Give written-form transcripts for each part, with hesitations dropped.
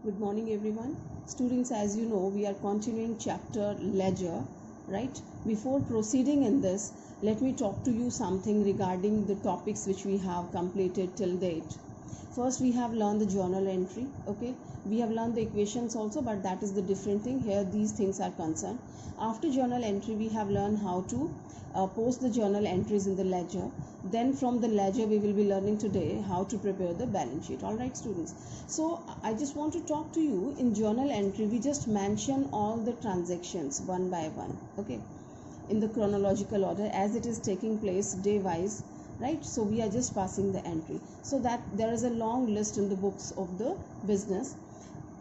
Good morning, everyone. Students, as you know, we are continuing chapter ledger, right? Before proceeding in this, let me talk to you something regarding the topics which we have completed till date. First, we have learned the journal entry, okay? We have learned the equations also, but that is the different thing. Here, these things are concerned. After journal entry, we have learned how to post the journal entries in the ledger. Then from the ledger, we will be learning today how to prepare the balance sheet. All right, students. So I just want to talk to you in journal entry. We just mention all the transactions one by one, okay, in the chronological order as it is taking place day wise, right? So we are just passing the entry so that there is a long list in the books of the business.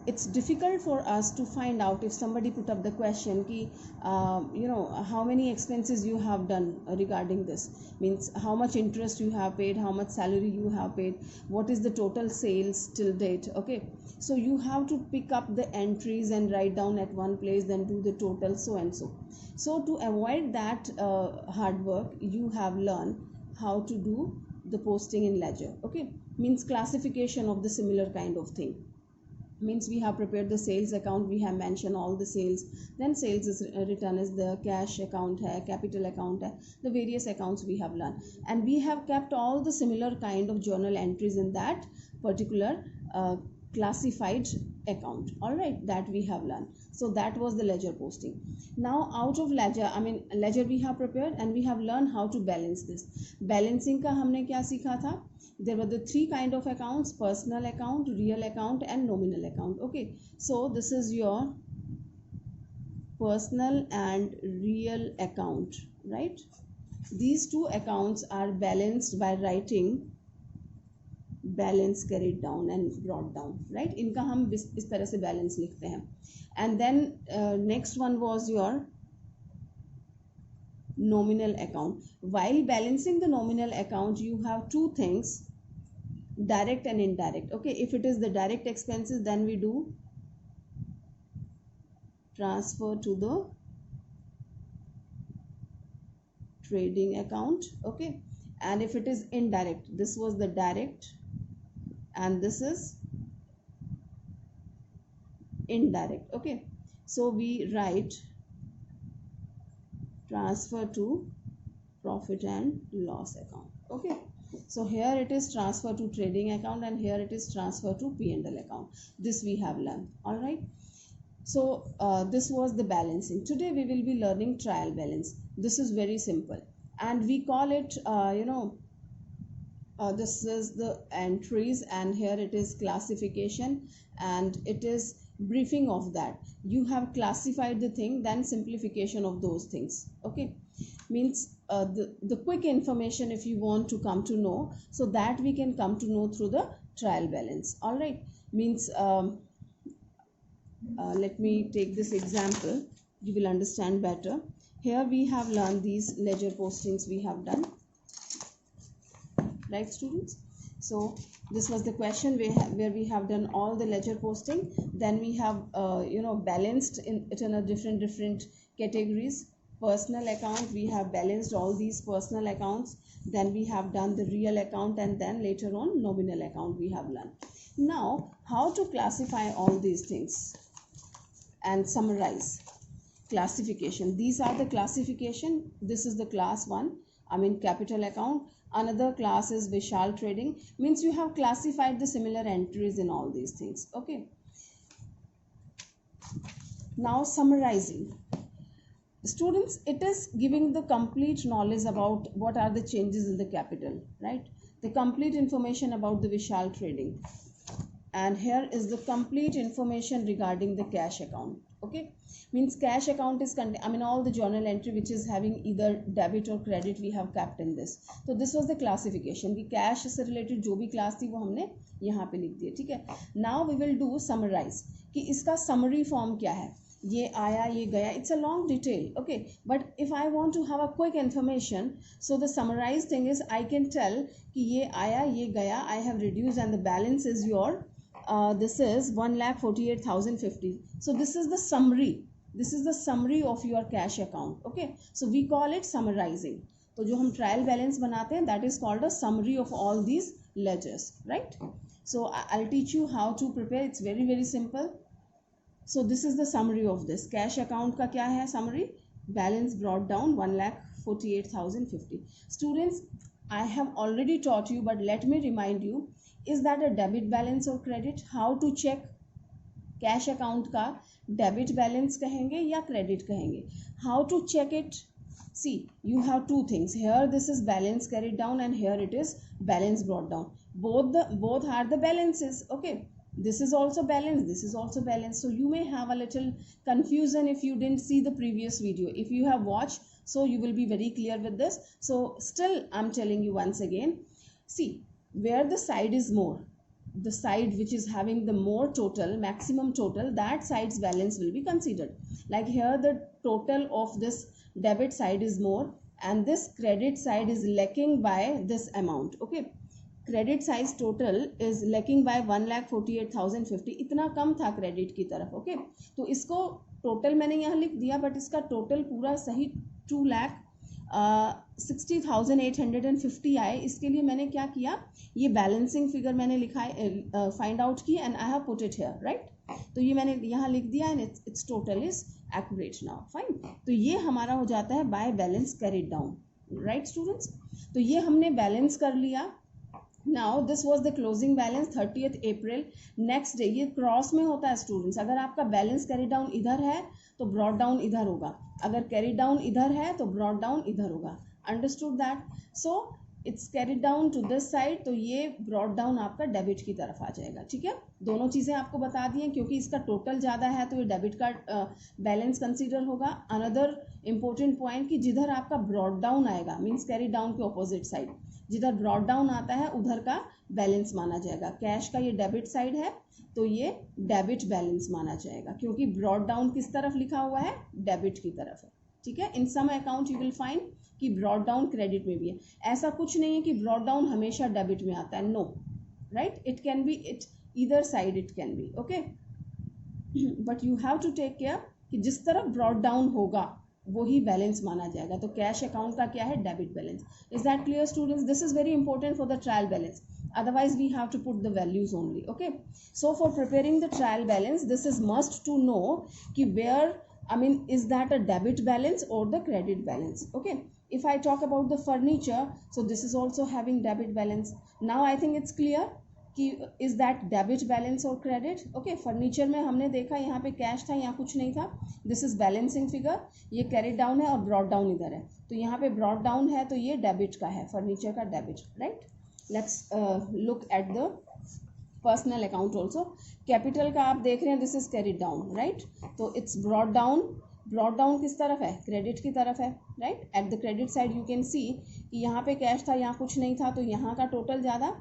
It's difficult for us to find out if somebody put up the question ki how many expenses you have done regarding this, means how much interest you have paid, how much salary you have paid, what is the total sales till date, okay? So you have to pick up the entries and write down at one place, then do the total, so and so. So to avoid that hard work, you have learned how to do the posting in ledger, okay? Means classification of the similar kind of thing. Means we have prepared the sales account, we have mentioned all the sales, then sales is written as the cash account hai, capital account hai, the various accounts we have learned, and we have kept all the similar kind of journal entries in that particular classified account. All right, that we have learned. So that was the ledger posting. Now out of ledger, ledger we have prepared and we have learned how to balance this. Balancing का हमने क्या सीखा था? There were the three kind of accounts: personal account, real account and nominal account, okay? So this is your personal and real account, right? These two accounts are balanced by writing balance carried down and brought down, right? इनका हम इस तरह से balance लिखते हैं. And then next one was your nominal account. While balancing the nominal account, you have two things: direct and indirect, okay? If it is the direct expenses, then we do transfer to the trading account, okay? And if it is indirect, this was the direct and this is indirect, okay? So we write transfer to profit and loss account, okay? So here it is transfer to trading account and here it is transfer to P&L account. This we have learned. All right, so this was the balancing. Today we will be learning trial balance. This is very simple and we call it this is the entries and here it is classification and it is briefing of that. You have classified the thing, then simplification of those things, okay? Means the quick information if you want to come to know, so that we can come to know through the trial balance. All right, means let me take this example, you will understand better. Here we have learned these ledger postings we have done, right students? So this was the question where we have done all the ledger posting, then we have balanced it in a different categories. Personal account, we have balanced all these personal accounts, then we have done the real account and then later on nominal account we have learned. Now how to classify all these things and summarize. Classification, these are the classification. This is the class 1, capital account. Another class is Vishal trading, means you have classified the similar entries in all these things, okay? Now summarizing. Students, it is giving the complete knowledge about what are the changes in the capital, right? The complete information about the Vishal trading. And here is the complete information regarding the cash account, okay? Means cash account is all the journal entry which is having either debit or credit we have kept in this. So this was the classification कि cash से related जो भी class थी वो हमने यहाँ पे लिख दिया, ठीक है? Now we will do summarize कि इसका summary form क्या है, ये आया ये गया, it's a long detail, okay? But if I want to have a quick information, so the summarized thing is I can tell कि ये आया ये गया, I have reduced and the balance is your this is 1,48,050. So this is the summary. This is the summary of your cash account, okay? So we call it summarizing. तो जो हम trial balance बनाते हैं, that is called a summary of all these ledgers, right? So I'll teach you how to prepare. It's very very simple. So this is the summary of this. Cash account का क्या है summary? Balance brought down 1,48,050. Students, I have already taught you, but let me remind you, is that a debit balance or credit? How to check? Cash account का debit balance कहेंगे या credit कहेंगे? How to check it? See, you have two things here. This is balance carried down and here it is balance brought down. both are the balances. Okay, this is also balance, this is also balance. So you may have a little confusion if you didn't see the previous video. If you have watched, so you will be very clear with this. So still I'm telling you once again, see, where the side is more, the side which is having the more total, maximum total, that side's balance will be considered. Like here the total of this debit side is more and this credit side is lacking by this amount. Okay, credit size total is lacking by 1,48,050. इतना कम था credit की तरफ. Okay, तो इसको total मैंने यहाँ लिख दिया, बट इसका टोटल पूरा सही 2,60,850 आए. इसके लिए मैंने क्या किया, ये बैलेंसिंग फिगर मैंने लिखा है, फाइंड आउट की, and I have put it here, right? तो ये मैंने यहाँ लिख दिया and it's total is accurate now. Fine. तो ये हमारा हो जाता है by balance carried down, right students? तो ये हमने बैलेंस कर लिया. Now this was the closing balance 30th April. Next day, ये क्रॉस में होता है स्टूडेंट्स. अगर आपका बैलेंस कैरी डाउन इधर है तो ब्रॉड डाउन इधर होगा, अगर कैरी डाउन इधर है तो ब्रॉड डाउन इधर होगा. Understood that? So it's carry down to this side, तो ये ब्रॉड डाउन आपका डेबिट की तरफ आ जाएगा. ठीक है, दोनों चीज़ें आपको बता दी हैं. क्योंकि इसका टोटल ज़्यादा है तो ये डेबिट का बैलेंस कंसीडर होगा. अनदर इम्पोर्टेंट पॉइंट कि जिधर आपका ब्रॉड डाउन आएगा, मीन्स कैरी डाउन के ऑपोजिट साइड, जिधर ब्रॉड डाउन आता है उधर का बैलेंस माना जाएगा. कैश का ये डेबिट साइड है तो ये डेबिट बैलेंस माना जाएगा, क्योंकि ब्रॉड डाउन किस तरफ लिखा हुआ है? डेबिट की तरफ है. ठीक है, in some account you will find कि ब्रॉड डाउन क्रेडिट में भी है. ऐसा कुछ नहीं है कि ब्रॉड डाउन हमेशा डेबिट में आता है. No, right? It can be, it either side it can be. Okay, but you have to take care कि जिस तरफ ब्रॉड डाउन होगा वही बैलेंस माना जाएगा. तो कैश अकाउंट का क्या है? Debit balance. Is that clear students? This is very important for the trial balance, otherwise we have to put the values only. Okay, so for preparing the trial balance, this is must to know ki where, I mean, is that a debit balance or the credit balance. Okay, if I talk about the furniture, so this is also having debit balance. Now I think it's clear कि is that debit balance or credit. okay, furniture में हमने देखा यहाँ पे cash था, यहाँ कुछ नहीं था. This is balancing figure. ये कैरिड डाउन है और ब्रॉड डाउन इधर है, तो यहाँ पे ब्रॉड डाउन है तो ये डेबिट का है, फर्नीचर का debit, right? Let's look at the personal account also. Capital का आप देख रहे हैं, this is carried down, right? तो it's brought down. Brought down किस तरफ है? क्रेडिट की तरफ है, right? At the credit side you can see कि यहाँ पे कैश था, यहाँ कुछ नहीं था, तो यहाँ का टोटल ज़्यादा.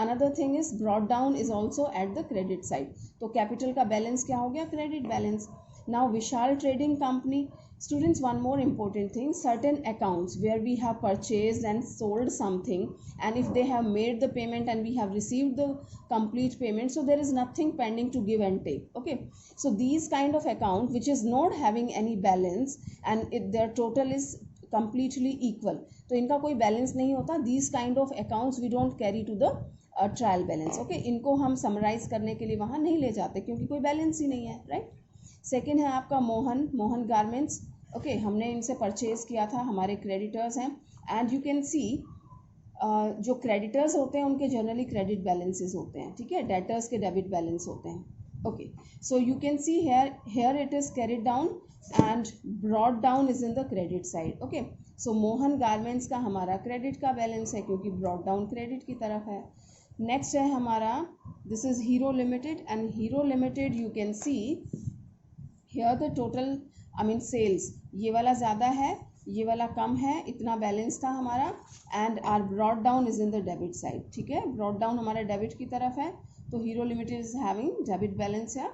Another thing is brought down is also at the credit side. तो कैपिटल का बैलेंस क्या हो गया? Credit balance. Now Vishal Trading Company. Students, one more important thing, certain accounts where we have purchased and sold something, and if they have made the payment and we have received the complete payment, so there is nothing pending to give and take. Okay, so these kind of account which is not having any balance and their total is completely equal, तो इनका कोई balance नहीं होता. these kind of accounts we don't carry to the trial balance. Okay, इनको हम summarise करने के लिए वहाँ नहीं ले जाते क्योंकि कोई बैलेंस ही नहीं है, राइट? सेकंड है आपका मोहन गारमेंट्स. ओके, हमने इनसे परचेज किया था, हमारे क्रेडिटर्स हैं. एंड यू कैन सी जो क्रेडिटर्स होते हैं उनके जनरली क्रेडिट बैलेंसेस होते हैं. ठीक है, डेटर्स के डेबिट बैलेंस होते हैं. Okay, so you can see here it is carried down and brought down is in the credit side. Okay, so Mohan garments का हमारा क्रेडिट का बैलेंस है क्योंकि ब्रॉड डाउन क्रेडिट की तरफ है. नेक्स्ट है हमारा, this is Hero Limited. And Hero Limited you can see here the total, I mean sales, ये वाला ज़्यादा है, ये वाला कम है, इतना बैलेंस था हमारा. And are brought down is in the debit side. ठीक है, ब्रॉड डाउन हमारा डेबिट की तरफ है, तो Hero limited is having debit balance है.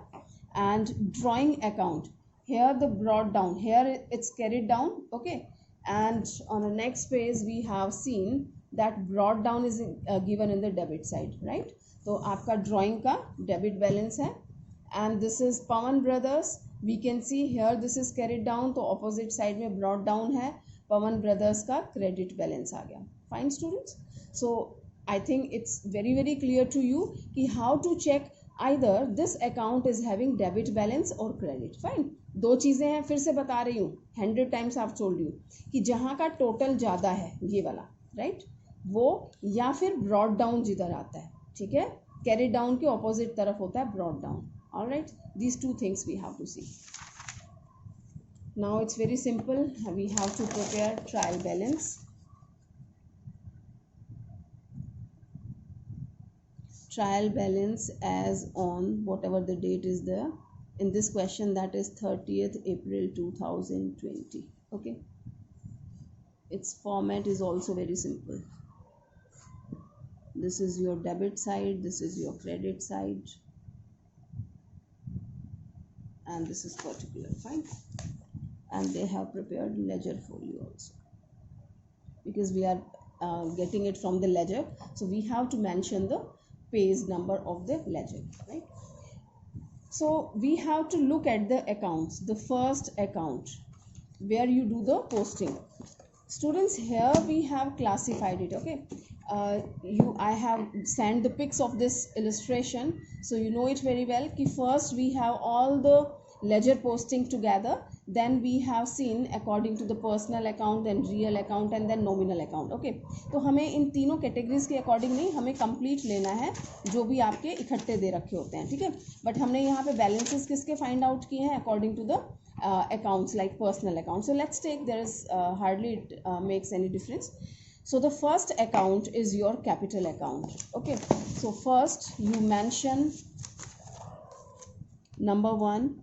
And drawing account, here the brought down, here it's carried down. Okay, and on the next page we have seen that brought down is given in the debit side, right? तो आपका drawing का debit balance है. And this is Pawan brothers. We can see here this is carried down, तो opposite side में brought down है. Pawan brothers का credit balance आ गया. Fine students, so I think it's very very clear to you कि how to check either this account is having debit balance or credit. Fine. दो चीज़ें हैं, फिर से बता रही हूँ, 100 times I've told you कि जहाँ का टोटल ज़्यादा है ये वाला, राइट, वो, या फिर ब्रॉड डाउन जिधर आता है, ठीक है, कैरी डाउन के ऑपोजिट तरफ होता है brought down. Alright, these two things we have to see. Now it's very simple. We have to prepare trial balance. Trial balance as on whatever the date is there in this question, that is 30th April 2020. Okay, its format is also very simple. This is your debit side, this is your credit side, and this is particular. Fine. And they have prepared ledger folio also, because we are getting it from the ledger, so we have to mention the page number of the ledger, right? So we have to look at the accounts. The first account where you do the posting. Students, here we have classified it. Okay, I have sent the pics of this illustration, so you know it very well कि first we have all the ledger posting together, then we have seen according to the personal account, then real account, and then nominal account. Okay, तो हमें इन तीनों categories के according नहीं, हमें complete लेना है जो भी आपके इकट्ठे दे रखे होते हैं, ठीक है. बट हमने यहाँ पे बैलेंसेस किसके फाइंड आउट किए हैं according to the accounts, like personal account. So let's take, there is hardly it makes any difference. So the first account is your capital account. Okay, so first you mention number 1,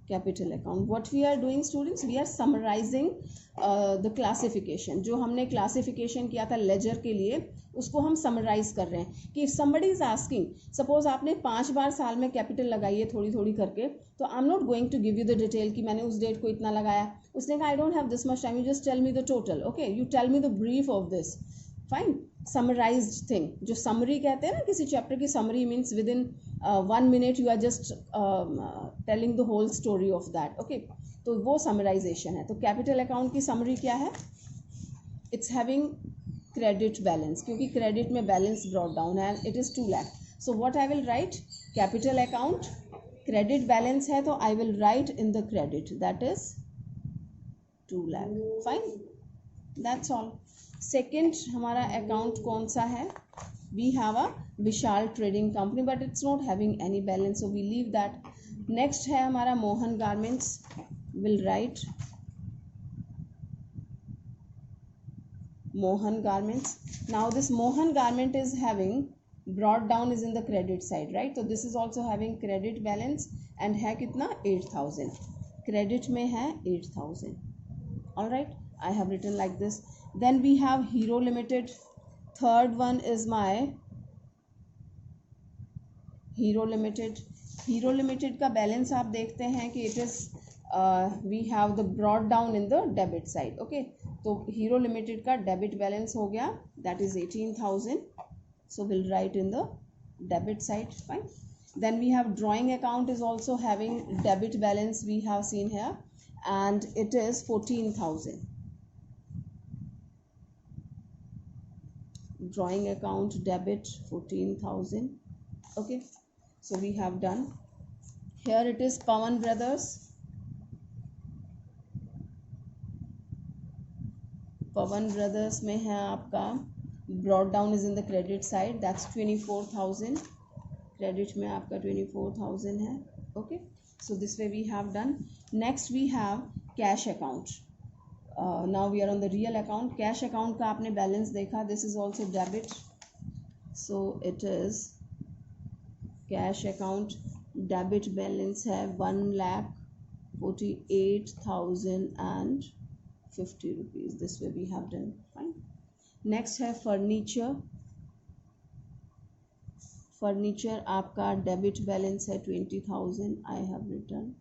capital account. What we are doing, students, we are summarizing the classification. जो हमने classification किया था ledger के लिए, उसको हम summarize कर रहे हैं कि if somebody is asking, suppose आपने 5 बार साल में capital लगाई है थोड़ी थोड़ी करके, तो I'm not going to give you the detail कि मैंने उस डेट को इतना लगाया. उसने कहा I don't have this much time, you just tell me the total. Okay, you tell me the brief of this. Fine. Summarized thing, जो summary कहते हैं ना, किसी chapter की summary means within 1 minute you are just telling the whole story of that. Okay, तो वो summarization है. तो capital account की summary क्या है? It's having credit balance, क्योंकि credit में balance brought down है, and it is 2 lakh. So what I will write? Capital account, credit balance है, तो I will write in the credit, that is 2 lakh. Fine, that's all. Second हमारा account कौन सा है? We have a Vishal Trading Company, but it's not having any balance, so we leave that. Next है हमारा Mohan Garments. Will write Mohan Garments. Now this Mohan Garment is having brought down is in the credit side, right? So this is also having credit balance and है कितना? 8,000. Credit में है 8,000. All right, I have written like this. Then we have Hero Limited. Third one is my Hero Limited. Hero Limited का balance आप देखते हैं कि it is we have the brought down in the debit side. Okay, तो Hero Limited का debit balance हो गया, that is 18,000. So we'll write in the debit side. Fine. Then we have drawing account is also having debit balance, we have seen here, and it is 14,000. Drawing account debit 14,000. Okay, so we have done. Here it is Pawan Brothers. Pawan Brothers में है आपका brought down is in the credit side, that's 24,000. Credit में आपका 24,000 है. Okay, so this way we have done. Next we have cash account. Now we are on the real account. Cash account का आपने balance देखा, this is also debit, so it is cash account debit balance है 1,48,050 rupees. This way we have done. Fine. Next है furniture. Furniture आपका debit balance है 20,000. I have written,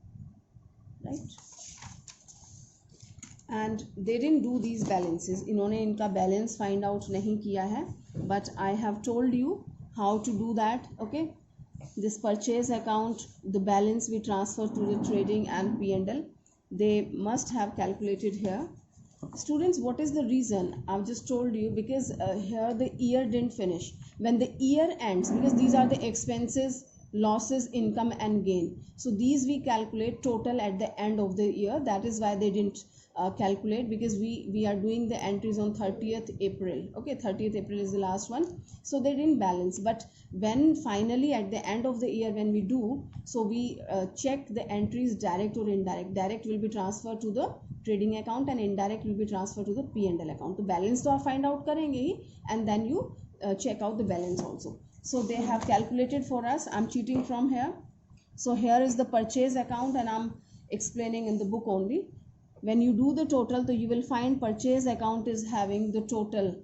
right? And they didn't do these balances. इन्होंने इनका balance find out नहीं किया है, but I have told you how to do that. Okay, this purchase account, the balance we transfer to the trading and P&L, they must have calculated here. Students, what is the reason? I've just told you, because here the year didn't finish. When the year ends, because these are the expenses, losses, income and gain, so these we calculate total at the end of the year. That is why they didn't calculate, because we are doing the entries on 30th April. Okay, 30th April is the last one, so they didn't balance. But when finally at the end of the year when we do, so we check the entries, direct or indirect. Direct will be transferred to the trading account and indirect will be transferred to the P&L account. तो balance तो आप find out करेंगे ही, and then you check out the balance also. So they have calculated for us. I'm cheating from here. So here is the purchase account and I'm explaining in the book only. When you do the total, so you will find purchase account is having the total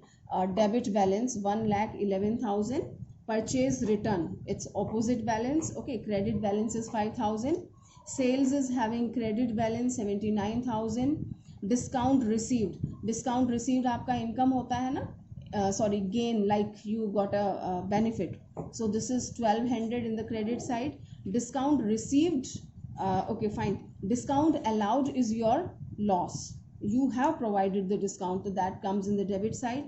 debit balance 1,11,000. Purchase return, it's opposite balance. Okay, credit balance is 5,000. Sales is having credit balance 79,000. Discount received, discount received आपका income होता है ना, sorry, gain, like you got a benefit, so this is 1,200 in the credit side. Discount received, okay fine, discount allowed is your loss, you have provided the discount, so that comes in the debit side.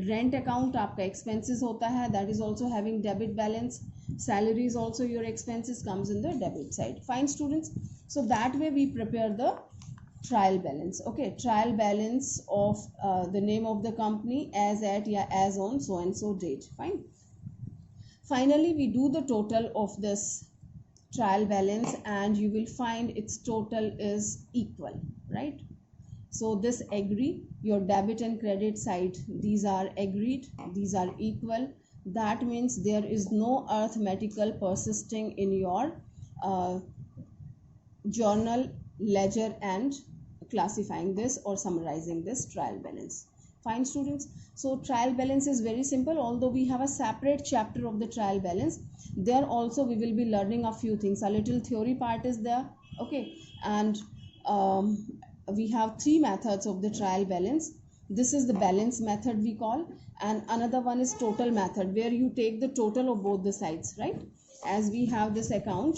Rent account आपका expenses होता है, that is also having debit balance. Salary is also your expenses, comes in the debit side. Fine students, so that way we prepare the trial balance. Okay, trial balance of the name of the company as at, yeah, as on so and so date. Fine. Finally we do the total of this trial balance and you will find its total is equal, right? So this agree, your debit and credit side, these are agreed, these are equal. That means there is no arithmetical persisting in your journal, ledger and classifying this or summarizing this trial balance. Fine students, so trial balance is very simple. Although we have a separate chapter of the trial balance, there also we will be learning a few things. A little theory part is there. Okay, and we have three methods of the trial balance. This is the balance method we call, and another one is total method, where you take the total of both the sides, right? As we have this account,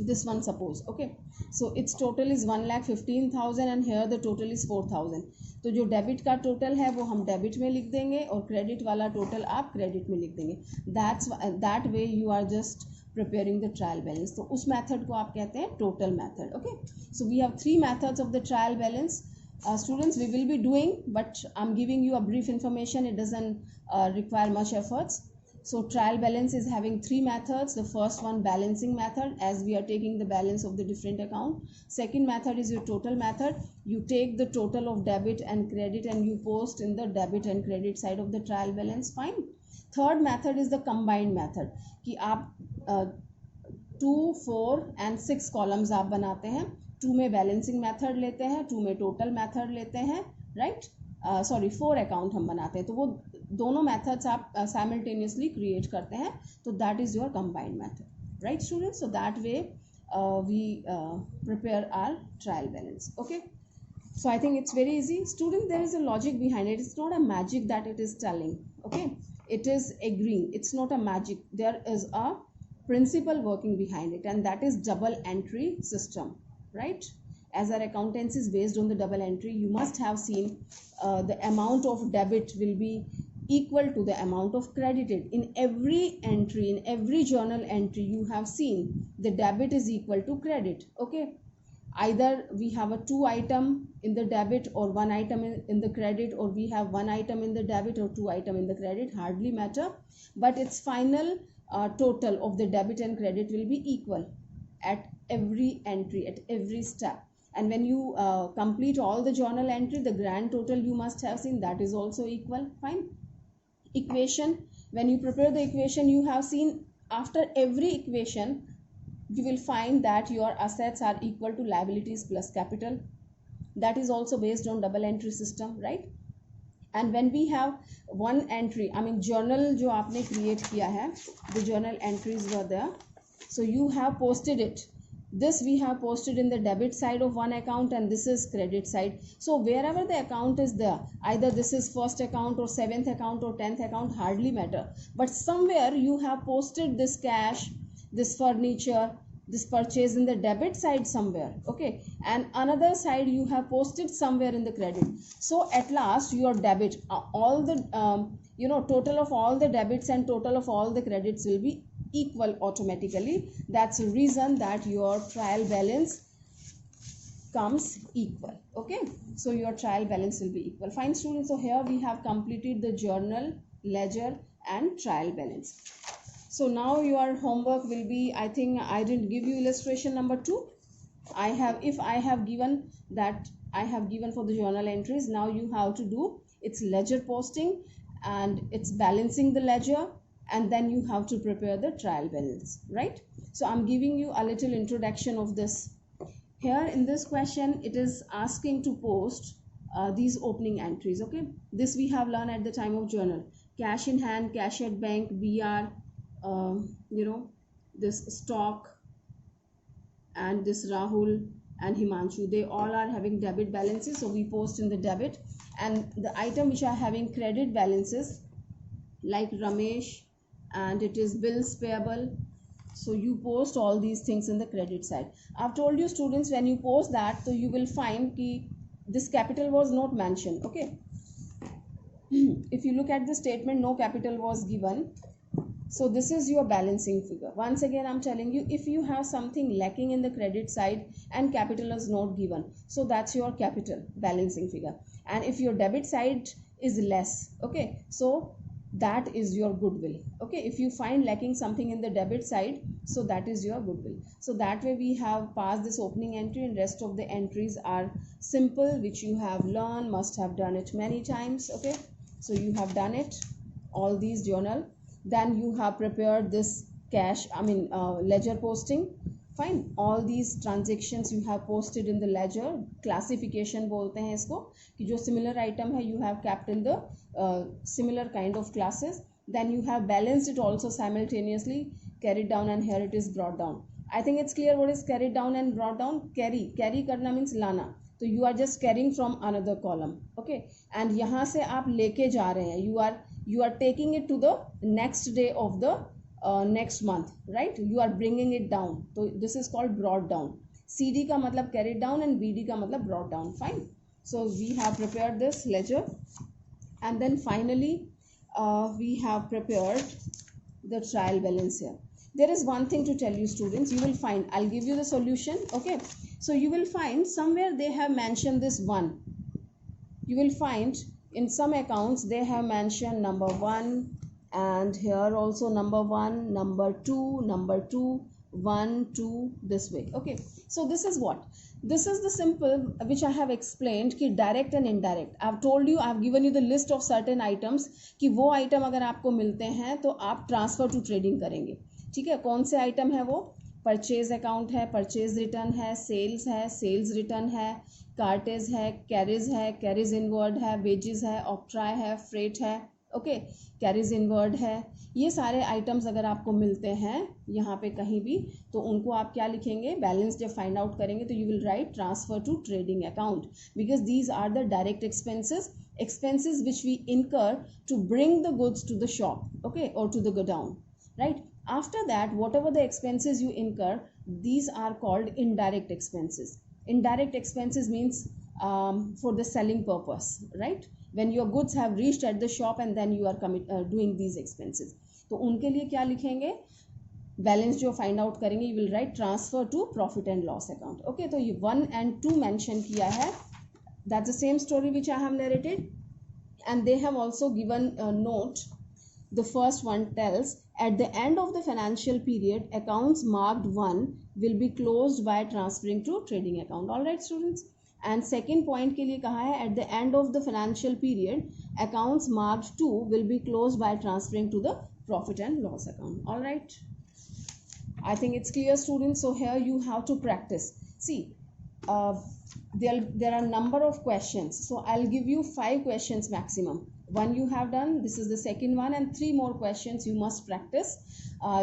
this one suppose, okay, so its total is 1,15,000 and here the total is 4,000. तो जो debit का total है वो हम debit में लिख देंगे और क्रेडिट वाला टोटल आप क्रेडिट में लिख देंगे. That way you are just preparing the trial balance. तो उस मेथड को आप कहते हैं total method. Okay, so we have three methods of the trial balance. Students, we will be doing, but I'm giving you a brief information. It doesn't require much efforts. So trial balance is having three methods. The first one, balancing method, as we are taking the balance of the different account. Second method is your total method. You take the total of debit and credit and you post in the debit and credit side of the trial balance. Fine. Third method is the combined method, कि आप 2, 4 and 6 columns आप बनाते हैं. 2 में balancing method लेते हैं, 2 में total method लेते हैं, राइट? सॉरी, 4 अकाउंट हम बनाते हैं, तो वो दोनों मेथड्स आप साइमल्टेनियसली क्रिएट करते हैं, तो that is your combined method, right students? So that way we prepare our trial balance. Okay, so I think it's very easy. Student, there is a logic behind it. It's not a magic that it is telling. Okay, it is agreeing. It's not a magic. There is a principle working behind it, and that is double entry system, right? As our accountancy is based on the double entry, you must have seen the amount of debit will be equal to the amount of credited. In every entry, in every journal entry, you have seen the debit is equal to credit. Okay, either we have a 2 item in the debit or 1 item in the credit, or we have 1 item in the debit or 2 item in the credit, hardly matter, but its final total of the debit and credit will be equal at every entry, at every step. And when you complete all the journal entry, the grand total you must have seen, that is also equal. Fine. Equation, when you prepare the equation, you have seen after every equation you will find that your assets are equal to liabilities plus capital. That is also based on double entry system, right? And when we have one entry, I mean journal जो आपने create किया है, the journal entries were there, so you have posted it. This we have posted in the debit side of one account and this is credit side. So wherever the account is there, either this is first account or 7th account or 10th account, hardly matter, but somewhere you have posted this cash, this furniture, this purchase in the debit side somewhere, okay, and another side you have posted somewhere in the credit. So at last your debit, all the total of all the debits and total of all the credits will be equal automatically. That's the reason that your trial balance comes equal. Okay, so your trial balance will be equal. Fine students, so here we have completed the journal, ledger and trial balance. So now your homework will be, I think I didn't give you illustration number 2. I have given for the journal entries. Now you have to do its ledger posting and it's balancing the ledger, and then you have to prepare the trial balance, right? So I'm giving you a little introduction of this. Here in this question it is asking to post these opening entries. Okay, this we have learned at the time of journal. Cash in hand, cash at bank, BR, this stock, and this Rahul and Himanshu, they all are having debit balances, so we post in the debit. And the item which are having credit balances like Ramesh, and it is bills payable, so you post all these things in the credit side. I've told you students, when you post that, so you will find ki this capital was not mentioned. Okay, if you look at the statement, no capital was given. So this is your balancing figure. Once again I'm telling you, if you have something lacking in the credit side and capital is not given, so that's your capital balancing figure. And if your debit side is less, okay, so that is your goodwill. Okay, if you find lacking something in the debit side, so that is your goodwill. So that way we have passed this opening entry, and rest of the entries are simple, which you have learned, must have done it many times. Okay, so you have done it, all these journal. Then you have prepared this ledger posting. Fine, all these transactions you have posted in the ledger. Classification बोलते हैं इसको, कि जो similar item है you have kept in the similar kind of classes. Then you have balanced it also simultaneously, carried down, and here it is brought down. I think it's clear what is carried down and brought down. Carry करना means लाना, तो you are just carrying from another column. Okay, and यहाँ से आप लेके जा रहे हैं, you are taking it to the next day of the next month, right? You are bringing it down, so this is called brought down. CD का मतलब carried down and BD का मतलब brought down. Fine, so we have prepared this ledger, and then finally we have prepared the trial balance here. There is one thing to tell you students, you will find, I'll give you the solution. Okay, so you will find somewhere they have mentioned this 1. You will find in some accounts they have mentioned number 1, and here also number 1, number 2, number 2, 1, 2, this way. Okay, so this is what? This is the simple which I have explained कि direct and indirect. I've told you, I've given you the list of certain items कि वो item अगर आपको मिलते हैं तो आप transfer to trading करेंगे. ठीक है, कौन से item है वो? परचेज अकाउंट है, परचेज रिटर्न है, सेल्स रिटर्न है, कार्टेज है, कैरिज इनवर्ड है, वेजेस है, ऑक्ट्राय है, फ्रेट है, ओके, कैरिज इनवर्ड है. ये सारे आइटम्स अगर आपको मिलते हैं यहाँ पे कहीं भी, तो उनको आप क्या लिखेंगे? बैलेंस जब फाइंड आउट करेंगे तो you will write transfer to trading account, because these are the direct expenses which we incur to bring the goods to the shop, okay, or to the godown, right? After that, whatever the expenses you incur, these are called indirect expenses. Indirect expenses means for the selling purpose, right? When your goods have reached at the shop and then you are doing these expenses, तो उनके लिए क्या लिखेंगे? Balance जो find out करेंगे, you will write transfer to profit and loss account. Okay, तो ये 1 and 2 mention किया है. That's the same story which I have narrated, and they have also given a note. The first one tells, at the end of the financial period, accounts marked 1 will be closed by transferring to trading account. All right students. And second point के लिए कहा है, at the end of the financial period, accounts marked 2 will be closed by transferring to the profit and loss account. All right, I think it's clear students. So here you have to practice. See, there are number of questions, so I'll give you 5 questions maximum. 1 you have done, this is the second one, and 3 more questions you must practice.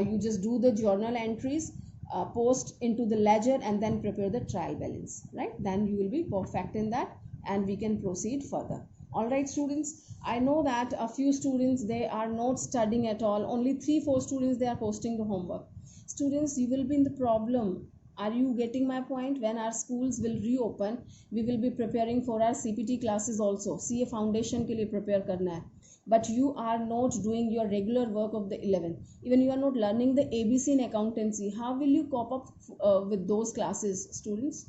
You just do the journal entries, post into the ledger, and then prepare the trial balance, right? Then you will be perfect in that and we can proceed further. All right, students, I know that a few students, they are not studying at all. Only 3-4 students, they are posting the homework. Students, you will be in the problem. Are you getting my point? When our schools will reopen, we will be preparing for our CPT classes also. CA foundation ke liye prepare karna hai, but you are not doing your regular work of the 11. Even you are not learning the ABC in accountancy. How will you cope up with those classes, students?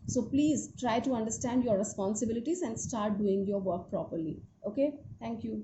So please try to understand your responsibilities and start doing your work properly. Okay, thank you.